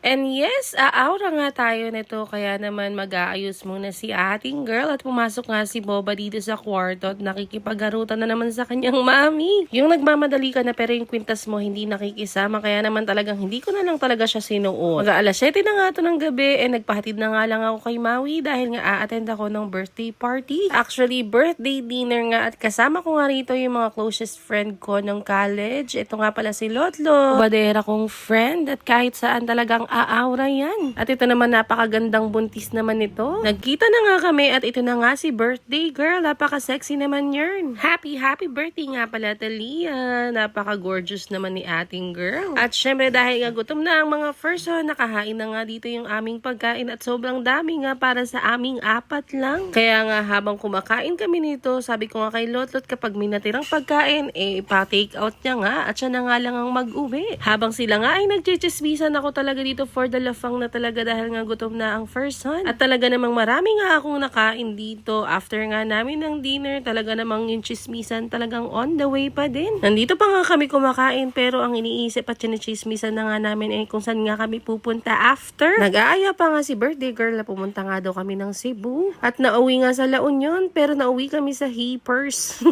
And yes, aaura nga tayo nito kaya naman mag-aayos muna si ating girl at pumasok nga si Boba dito sa kwarto at nakikipagharutan na naman sa kanyang mami. Yung nagmamadali ka na pero yung kwintas mo hindi nakikisama kaya naman talagang hindi ko na lang talaga siya sinuot. Mag-aalas 7 na nga to ng gabi nagpahatid na nga lang ako kay Maui dahil nga a-attend ako ng birthday party. Actually, birthday dinner nga at kasama ko nga rito yung mga closest friend ko ng college. Ito nga pala si Lotlo, badera kong friend at kahit saan talagang aaura yan. At ito naman napakagandang buntis naman ito. Nagkita na nga kami at ito na nga si birthday girl. Napaka-sexy naman yun. Happy birthday nga pala Talia. Napaka-gorgeous naman ni ating girl. At syempre dahil nga gutom na ang mga person, nakahain na nga dito yung aming pagkain at sobrang dami nga para sa aming apat lang. Kaya nga habang kumakain kami nito, sabi ko nga kay Lotlot kapag may natirang pagkain, pa-take out niya nga at siya na nga lang ang mag-uwi. Habang sila nga ay nagchichismisan ako talaga dito for the lafang na talaga dahil nga gutom na ang first son. At talaga namang marami nga akong nakain dito. After nga namin ng dinner, talaga namang yung chismisan talagang on the way pa din. Nandito pa nga kami kumakain pero ang iniisip at chinichismisan na nga namin kung saan nga kami pupunta after. Nag-aaya pa nga si birthday girl na pumunta nga daw kami ng Cebu. At nauwi nga sa La Union pero nauwi kami sa Hippers.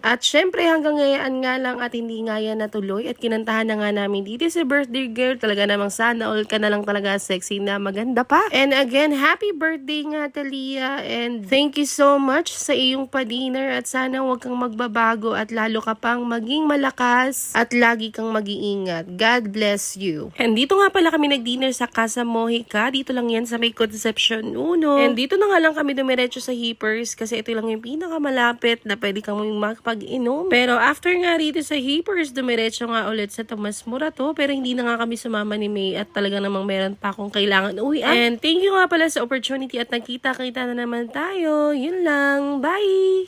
At syempre hanggang ngayon nga lang at hindi nga yan natuloy at kinantahan na nga namin dito si birthday girl. Talaga namang sana all ka na lang talaga sexy na maganda pa. And again, happy birthday nga Talia and thank you so much sa iyong pa-dinner at sana huwag kang magbabago at lalo ka pang maging malakas at lagi kang mag-iingat. God bless you. And dito nga pala kami nag-dinner sa Casa Mojica. Dito lang yan sa may Concepcion 1. And dito na nga lang kami dumiretso sa Hippers kasi ito lang yung pinakamalapit na pwede kang magpag-inom. Pero after nga dito sa Hippers, dumiretso nga ulit sa Tomas Morato pero hindi na nga kami sumama ni May at talaga namang meron pa akong kailangan uwian. And thank you nga pala sa opportunity at nagkita-kita na naman tayo. Yun lang. Bye!